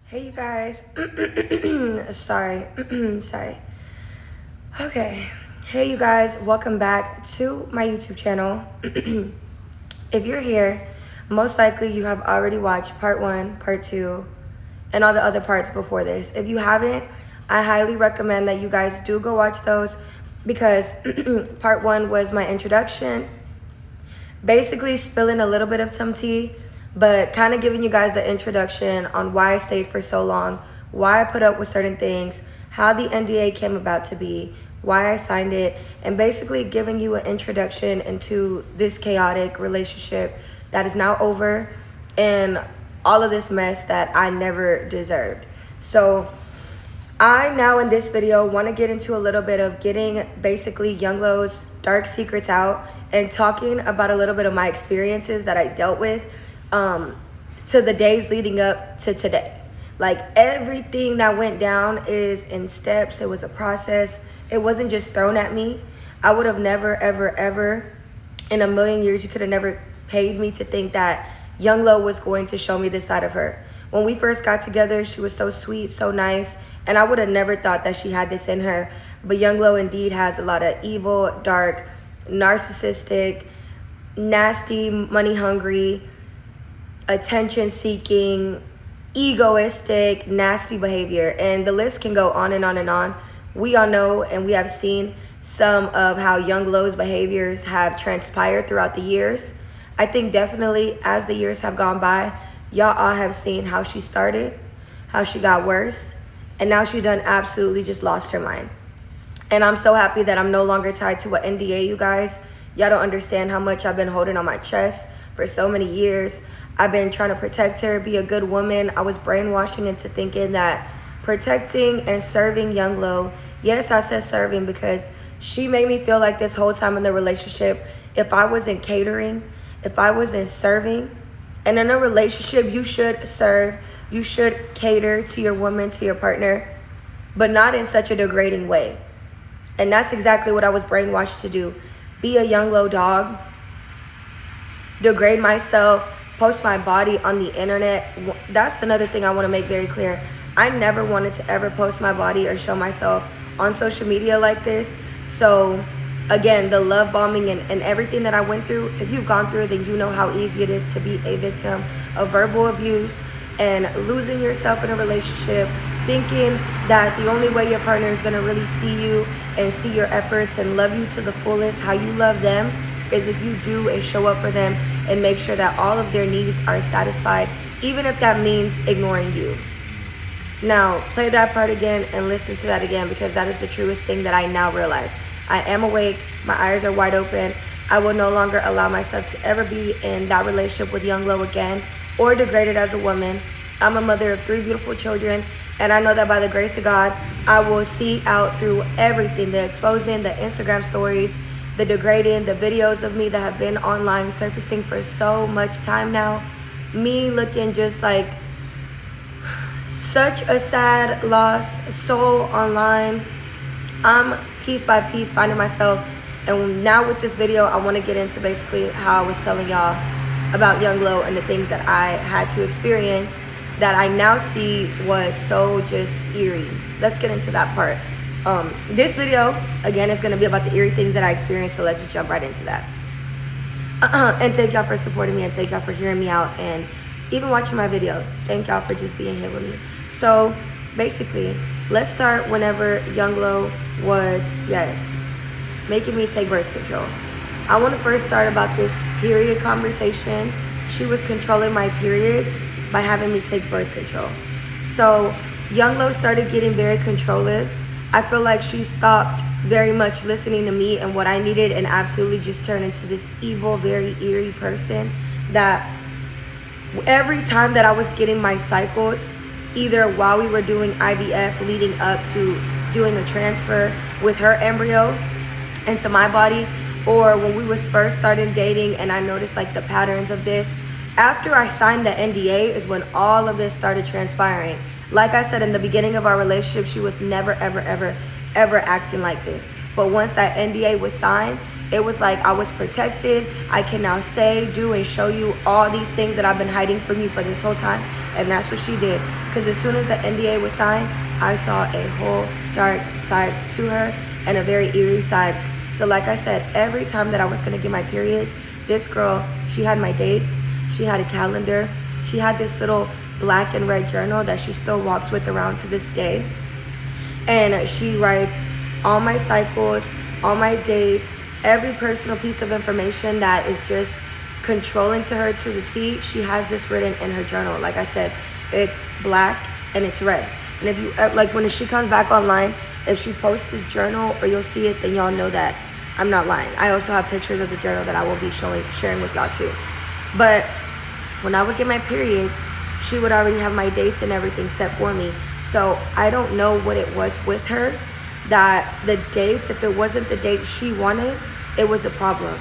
Hey you guys. sorry. sorry. Okay. Hey you guys, welcome back to my YouTube channel. If you're here, most likely you have already watched part 1, part 2, and all the other parts before this. If you haven't, I highly recommend that you guys do go watch those because part 1 was my introduction, basically spilling a little bit of some tea, but kind of giving you guys the introduction on why I stayed for so long, why I put up with certain things, how the NDA came about to be, why I signed it, and basically giving you an introduction into this chaotic relationship that is now over and all of this mess that I never deserved. So I now in this video want to get into a little bit of getting basically Younglo's dark secrets out and talking about a little bit of my experiences that I dealt with to the days leading up to today. Like everything that went down is in steps. It was a process. It wasn't just thrown at me. I would have never, ever in a million years, you could have never paid me to think that Younglo was going to show me this side of her. When we first got together, she was so sweet, so nice, and I would have never thought that she had this in her. But Younglo indeed has a lot of evil, dark, narcissistic, nasty, money hungry, attention seeking, egoistic, nasty behavior. And the list can go on and on and on. We all know and we have seen some of how Younglo's behaviors have transpired throughout the years. I think definitely as the years have gone by, y'all all have seen how she started, how she got worse, and now she done absolutely just lost her mind. And I'm so happy that I'm no longer tied to an NDA, you guys. Y'all don't understand how much I've been holding on my chest for so many years. I've been trying to protect her, be a good woman. I was brainwashing into thinking that protecting and serving Younglo, yes, I said serving because she made me feel like this whole time in the relationship, if I wasn't catering, if I wasn't serving, and in a relationship, you should serve, you should cater to your woman, to your partner, but not in such a degrading way. And that's exactly what I was brainwashed to do. Be a Younglo dog, degrade myself, post my body on the internet. That's another thing I want to make very clear. I never wanted to ever post my body or show myself on social media like this. So again, the love bombing and everything that I went through, if you've gone through it, then you know how easy it is to be a victim of verbal abuse and losing yourself in a relationship, thinking that the only way your partner is going to really see you and see your efforts and love you to the fullest, how you love them, is if you do and show up for them and make sure that all of their needs are satisfied, even if that means ignoring you. Now, play that part again and listen to that again, because that is the truest thing that I now realize. I am awake. My eyes are wide open. I will no longer allow myself to ever be in that relationship with Younglo again or degraded as a woman. I'm a mother of 3 beautiful children, and I know that by the grace of God, I will see out through everything, the exposing, the Instagram stories, the degrading, the videos of me that have been online surfacing for so much time now. Me looking just like such a sad, lost soul online. I'm piece by piece finding myself. And now with this video, I want to get into basically how I was telling y'all about Younglo and the things that I had to experience that I now see was so just eerie. Let's get into that part. This video, again, is going to be about the eerie things that I experienced, so let's just jump right into that. And thank y'all for supporting me, and thank y'all for hearing me out, and even watching my video. Thank y'all for just being here with me. So, basically, let's start whenever Younglo was, yes, making me take birth control. I want to first start about this period conversation. She was controlling my periods by having me take birth control. So, Younglo started getting very controlling. I feel like she stopped very much listening to me and what I needed and absolutely just turned into this evil, very eerie person that every time that I was getting my cycles, either while we were doing IVF leading up to doing a transfer with her embryo into my body, or when we was first started dating and I noticed like the patterns of this, after I signed the NDA is when all of this started transpiring. Like I said, in the beginning of our relationship, she was never, ever acting like this. But once that NDA was signed, It was like I was protected. I can now say, do, and show you all these things that I've been hiding from you for this whole time. And that's what she did. Because as soon as the NDA was signed, I saw a whole dark side to her and a very eerie side. So like I said, every time that I was going to get my periods, this girl, she had my dates. She had a calendar. She had this little black and red journal that she still walks with around to this day. And she writes all my cycles, all my dates, every personal piece of information that is just controlling to her to the T. She has this written in her journal. Like I said, it's black and it's red. And if you, like when she comes back online, if she posts this journal or you'll see it, then y'all know that I'm not lying. I also have pictures of the journal that I will be sharing with y'all too. But when I would get my periods, she would already have my dates and everything set for me. So I don't know what it was with her that the dates, if it wasn't the date she wanted, it was a problem.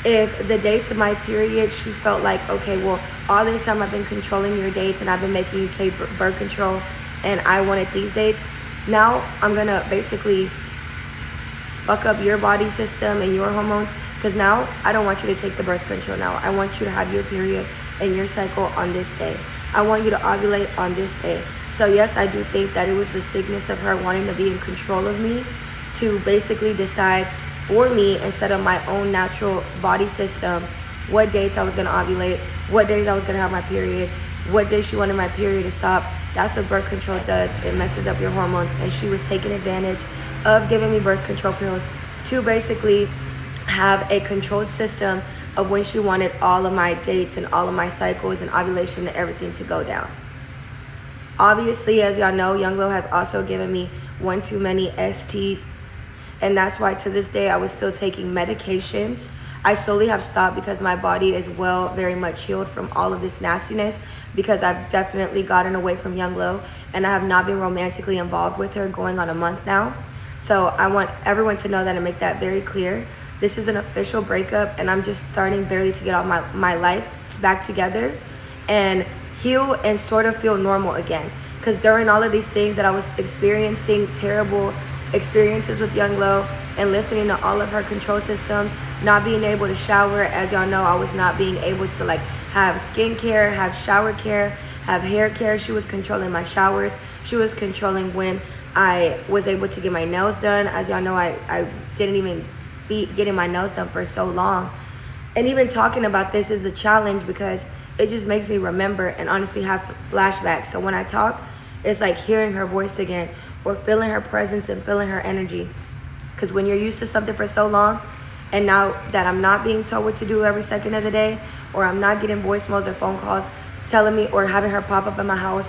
If the dates of my period, she felt like, okay, well, all this time I've been controlling your dates and I've been making you take birth control and I wanted these dates. Now I'm gonna basically fuck up your body system and your hormones, because now I don't want you to take the birth control now. I want you to have your period and your cycle on this day. I want you to ovulate on this day. So yes, I do think that it was the sickness of her wanting to be in control of me to basically decide for me instead of my own natural body system what dates I was going to ovulate, what days I was going to have my period, what day she wanted my period to stop. That's what birth control does. It messes up your hormones, and she was taking advantage of giving me birth control pills to basically have a controlled system of when she wanted all of my dates and all of my cycles and ovulation and everything to go down. Obviously, as y'all know, Younglo has also given me one too many STs, and that's why to this day I was still taking medications. I slowly have stopped because my body is very much healed from all of this nastiness, because I've definitely gotten away from Younglo and I have not been romantically involved with her going on a month now. So I want everyone to know that and make that very clear. This is an official breakup, and I'm just starting barely to get all my life back together and heal and sort of feel normal again. Because during all of these things that I was experiencing, terrible experiences with Younglo and listening to all of her control systems, not being able to shower, as y'all know, I was not being able to like have skincare, have shower care, have hair care. She was controlling my showers. She was controlling when I was able to get my nails done. As y'all know, I didn't even be getting my nails done for so long. And even talking about this is a challenge because it just makes me remember and honestly have flashbacks. So when I talk, it's like hearing her voice again or feeling her presence and feeling her energy. Because when you're used to something for so long, and now that I'm not being told what to do every second of the day, or I'm not getting voicemails or phone calls telling me, or having her pop up in my house,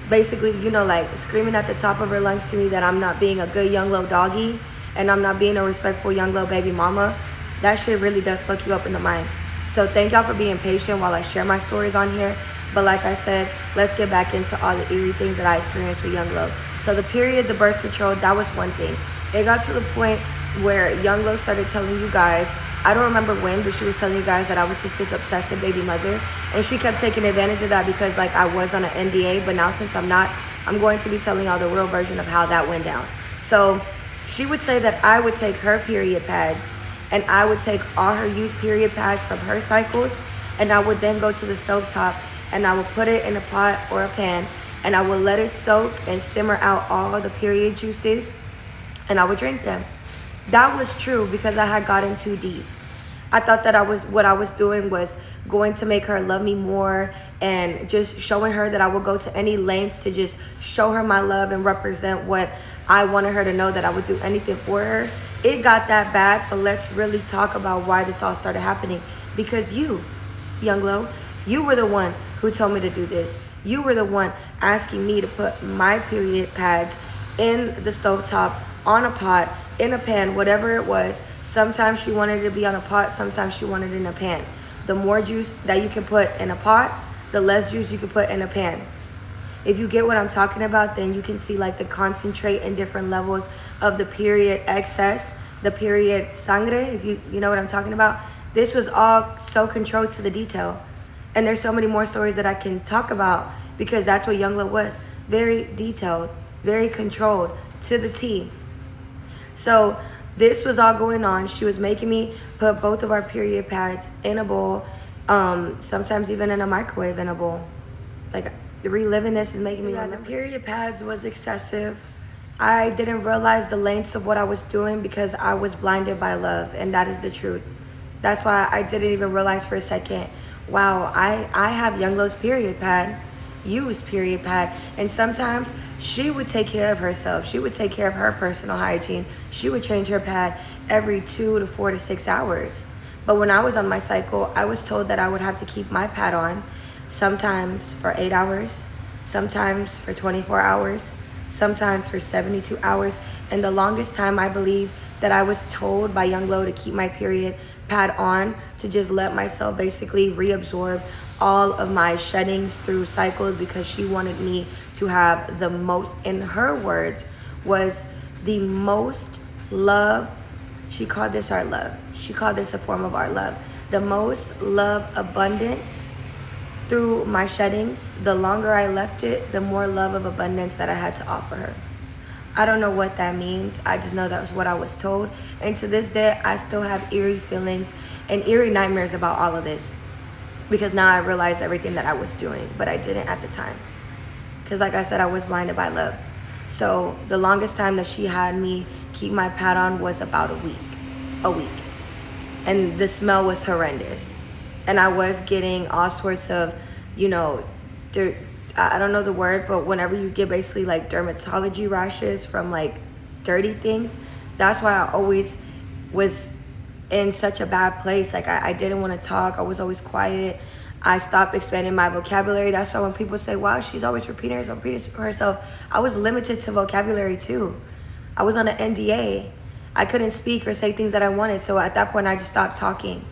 basically, you know, like screaming at the top of her lungs to me that I'm not being a good Younglo doggy and I'm not being a respectful Younglo baby mama, that shit really does fuck you up in the mind. So thank y'all for being patient while I share my stories on here. But like I said, let's get back into all the eerie things that I experienced with Younglo. So the period, the birth control, that was one thing. It got to the point where Younglo started telling you guys, I don't remember when, but she was telling you guys that I was just this obsessive baby mother. And she kept taking advantage of that because like I was on an NDA, but now since I'm not, I'm going to be telling y'all the real version of how that went down. So she would say that I would take her period pads and I would take all her used period pads from her cycles, and I would then go to the stovetop and I would put it in a pot or a pan and I would let it soak and simmer out all the period juices, and I would drink them. That was true because I had gotten too deep. I thought that what I was doing was going to make her love me more and just showing her that I would go to any lengths to just show her my love and represent what I wanted her to know, that I would do anything for her. It got that bad, but let's really talk about why this all started happening. Because you, Younglo, you were the one who told me to do this. You were the one asking me to put my period pads in the stovetop, on a pot, in a pan, whatever it was. Sometimes she wanted it to be on a pot, sometimes she wanted it in a pan. The more juice that you can put in a pot, the less juice you can put in a pan. If you get what I'm talking about, then you can see like the concentrate and different levels of the period excess, the period sangre, if you know what I'm talking about. This was all so controlled to the detail. And there's so many more stories that I can talk about because that's what Younglo was. Very detailed, very controlled to the T. So This was all going on. She was making me put both of our period pads in a bowl, sometimes even in a microwave in a bowl. Like, reliving this is making me remember. The period pads was excessive. I didn't realize the lengths of what I was doing because I was blinded by love, and that is the truth. That's why I didn't even realize for a second, wow, I have Younglo's period pad, used period pad, and sometimes she would take care of herself. She would take care of her personal hygiene. She would change her pad every 2 to 4 to 6 hours. But when I was on my cycle, I was told that I would have to keep my pad on, sometimes for 8 hours, sometimes for 24 hours, sometimes for 72 hours. And the longest time, I believe that I was told by Younglo to keep my period pad on, to just let myself basically reabsorb all of my sheddings through cycles, because she wanted me to have the most, in her words, was the most love. She called this our love. She called this a form of our love. The most love abundance through my sheddings. The longer I left it, the more love of abundance that I had to offer her. I don't know what that means. I just know that was what I was told. And to this day, I still have eerie feelings and eerie nightmares about all of this, because now I realize everything that I was doing, but I didn't at the time. Because like I said, I was blinded by love. So the longest time that she had me keep my pad on was about a week. And the smell was horrendous. And I was getting all sorts of, dirt. I don't know the word, but whenever you get basically like dermatology rashes from like dirty things, that's why I always was in such a bad place. Like I didn't want to talk. I was always quiet. I stopped expanding my vocabulary. That's why when people say, wow, she's always repeating herself, I was limited to vocabulary too. I was on an NDA. I couldn't speak or say things that I wanted. So at that point, I just stopped talking.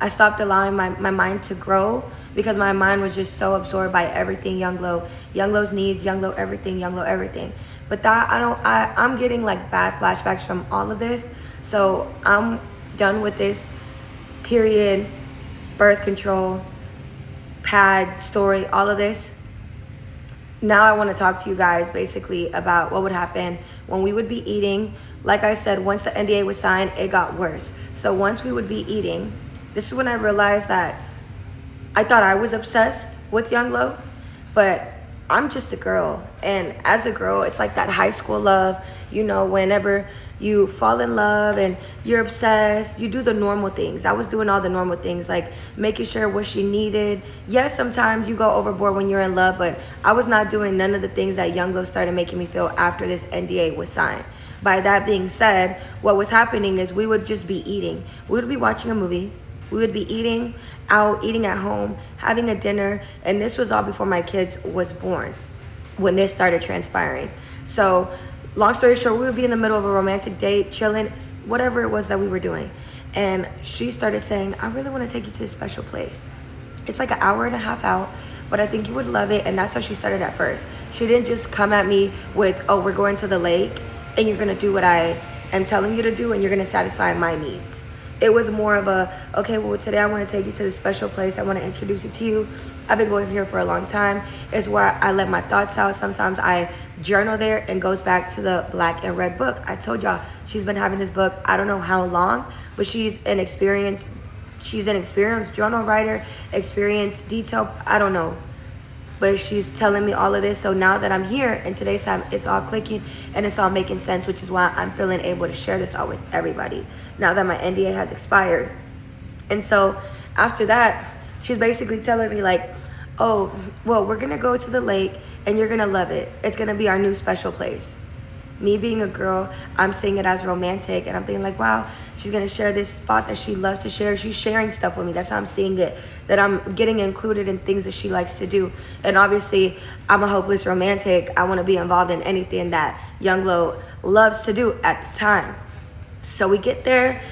I stopped allowing my mind to grow, because my mind was just so absorbed by everything Younglo's needs, Younglo everything. But that I'm getting like bad flashbacks from all of this. So I'm done with this period, birth control, pad story, all of this. Now I want to talk to you guys basically about what would happen when we would be eating. Like I said, once the NDA was signed, it got worse. So once we would be eating, this is when I realized that I thought I was obsessed with Younglo, but I'm just a girl. And as a girl, it's like that high school love, whenever you fall in love and you're obsessed, you do the normal things. I was doing all the normal things, like making sure what she needed. Yes, sometimes you go overboard when you're in love, but I was not doing none of the things that Younglo started making me feel after this NDA was signed. By that being said, what was happening is we would just be eating. We would be watching a movie. We would be eating out, eating at home, having a dinner, and this was all before my kids was born when this started transpiring. So long story short, we would be in the middle of a romantic date, chilling, whatever it was that we were doing. And she started saying, I really want to take you to a special place. It's like an hour and a half out, but I think you would love it. And that's how she started at first. She didn't just come at me with, oh, we're going to the lake and you're going to do what I am telling you to do and you're going to satisfy my needs. It was more of a, okay, well, today I want to take you to this special place. I want to introduce it to you. I've been going here for a long time. It's where I let my thoughts out. Sometimes I journal there, and goes back to the black and red book. I told y'all she's been having this book, I don't know how long, but she's an experienced journal writer, experienced detail, I don't know. But she's telling me all of this. So now that I'm here in today's time, it's all clicking and it's all making sense, which is why I'm feeling able to share this all with everybody now that my NDA has expired. And so after that, she's basically telling me like, oh, well, we're going to go to the lake and you're going to love it. It's going to be our new special place. Me being a girl, I'm seeing it as romantic, and I'm thinking like, wow, she's gonna share this spot that she loves to share. She's sharing stuff with me. That's how I'm seeing it, that I'm getting included in things that she likes to do. And obviously, I'm a hopeless romantic. I wanna be involved in anything that Younglo loves to do at the time. So we get there.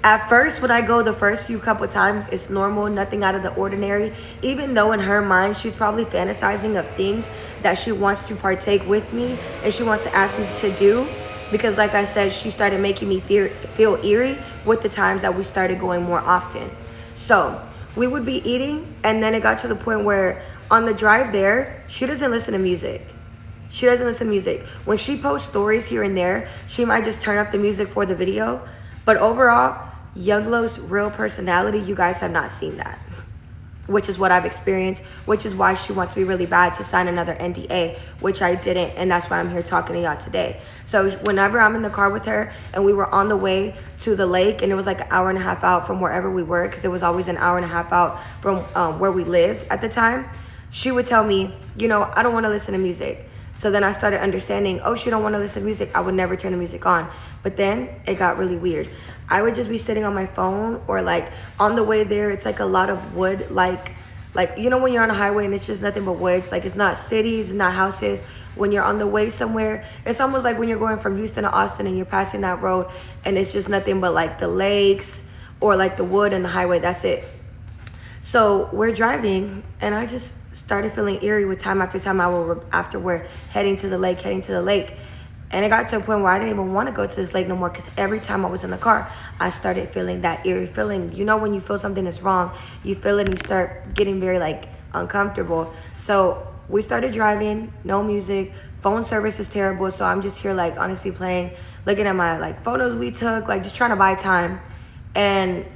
At first, when I go the first few couple times, it's normal, nothing out of the ordinary. Even though in her mind, she's probably fantasizing of things that she wants to partake with me and she wants to ask me to do. Because like I said, she started making me feel eerie with the times that we started going more often. So we would be eating, and then it got to the point where on the drive there, she doesn't listen to music. She doesn't listen to music. When she posts stories here and there, she might just turn up the music for the video. But overall, Younglo's real personality, you guys have not seen that. Which is what I've experienced, which is why she wants me really bad to sign another NDA, which I didn't, and that's why I'm here talking to y'all today. So whenever I'm in the car with her and we were on the way to the lake, and it was like an hour and a half out from wherever we were, because it was always an hour and a half out from where we lived at the time, she would tell me, you know, I don't want to listen to music. So then I started understanding, oh, she don't want to listen to music. I would never turn the music on. But then it got really weird. I would just be sitting on my phone, or like on the way there, it's like a lot of wood, like you know when you're on a highway and it's just nothing but woods, like it's not cities, it's not houses. When you're on the way somewhere, it's almost like when you're going from Houston to Austin and you're passing that road and it's just nothing but like the lakes or like the wood and the highway, that's it. So we're driving and I just started feeling eerie with time after time after we're heading to the lake. And it got to a point where I didn't even want to go to this lake no more, because every time I was in the car, I started feeling that eerie feeling. You know when you feel something is wrong, you feel it and you start getting very like uncomfortable. So we started driving, no music, phone service is terrible. So I'm just here like honestly playing, looking at my like photos we took, like just trying to buy time. And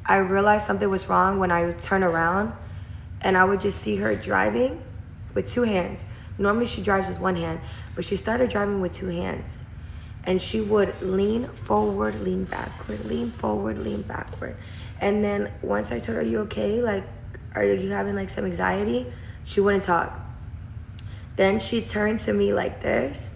I realized something was wrong when I would turn around and I would just see her driving with two hands. Normally she drives with one hand, but she started driving with two hands. And she would lean forward, lean backward, lean forward, lean backward. And then once I told her, are you okay? Like, are you having like some anxiety? She wouldn't talk. Then she turned to me like this.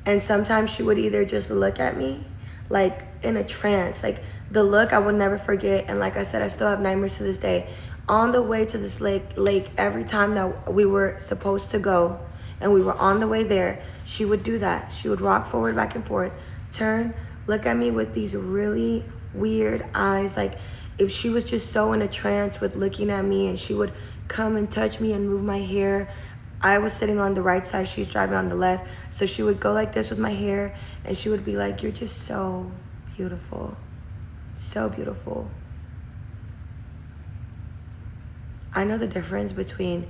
And sometimes she would either just look at me like in a trance. Like the look I would never forget. And like I said, I still have nightmares to this day. On the way to this lake, every time that we were supposed to go and we were on the way there, she would do that. She would rock forward, back and forth, turn, look at me with these really weird eyes. Like if she was just so in a trance with looking at me, and she would come and touch me and move my hair. I was sitting on the right side, she's driving on the left. So she would go like this with my hair and she would be like, you're just so beautiful, so beautiful. I know the difference between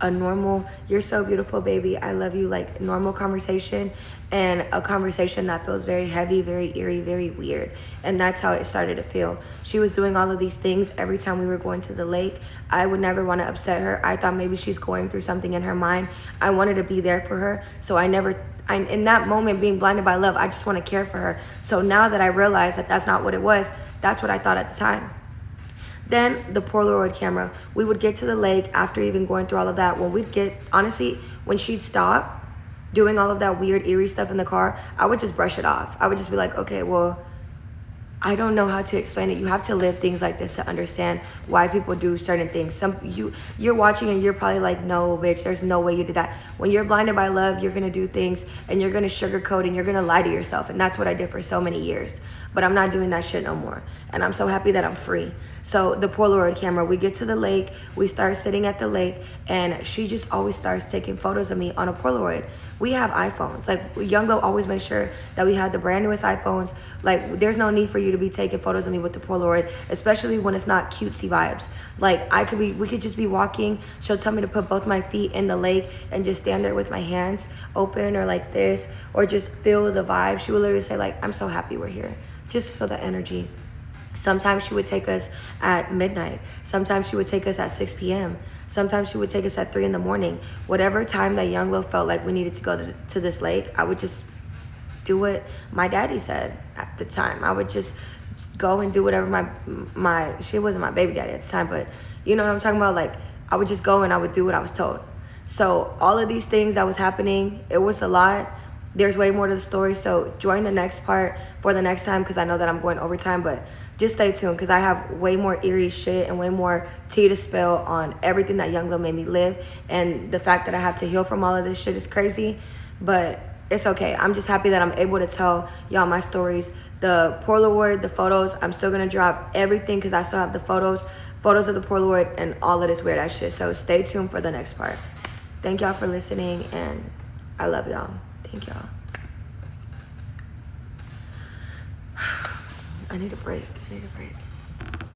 a normal, you're so beautiful, baby, I love you, like normal conversation, and a conversation that feels very heavy, very eerie, very weird. And that's how it started to feel. She was doing all of these things every time we were going to the lake. I would never want to upset her. I thought maybe she's going through something in her mind. I wanted to be there for her. So in that moment, being blinded by love, I just want to care for her. So now that I realize that that's not what it was, that's what I thought at the time. Then the Polaroid camera. We would get to the lake after even going through all of that. Honestly, when she'd stop doing all of that weird, eerie stuff in the car, I would just brush it off. I would just be like, okay, well, I don't know how to explain it. You have to live things like this to understand why people do certain things. You're watching and you're probably like, no, bitch, there's no way you did that. When you're blinded by love, you're gonna do things and you're gonna sugarcoat and you're gonna lie to yourself. And that's what I did for so many years. But I'm not doing that shit no more. And I'm so happy that I'm free. So the Polaroid camera, we get to the lake, we start sitting at the lake, and she just always starts taking photos of me on a Polaroid. We have iPhones. Like Younglo always made sure that we had the brand newest iPhones. Like there's no need for you to be taking photos of me with the Polaroid, especially when it's not cutesy vibes. Like we could just be walking. She'll tell me to put both my feet in the lake and just stand there with my hands open or like this, or just feel the vibe. She would literally say like, I'm so happy we're here. Just feel the energy. Sometimes she would take us at midnight. Sometimes she would take us at 6 p.m. Sometimes she would take us at 3 in the morning. Whatever time that Younglo felt like we needed to go to this lake, I would just do what my daddy said at the time. I would just go and do whatever she wasn't my baby daddy at the time, but you know what I'm talking about? Like I would just go and I would do what I was told. So all of these things that was happening, it was a lot. There's way more to the story, so join the next part for the next time, because I know that I'm going overtime, but just stay tuned because I have way more eerie shit and way more tea to spill on everything that Younglo made me live. And the fact that I have to heal from all of this shit is crazy, but it's okay. I'm just happy that I'm able to tell y'all my stories. The Polaroid, the photos, I'm still gonna drop everything because I still have the photos of the Polaroid and all of this weird ass shit. So stay tuned for the next part. Thank y'all for listening, and I love y'all. Thank y'all. I need a break.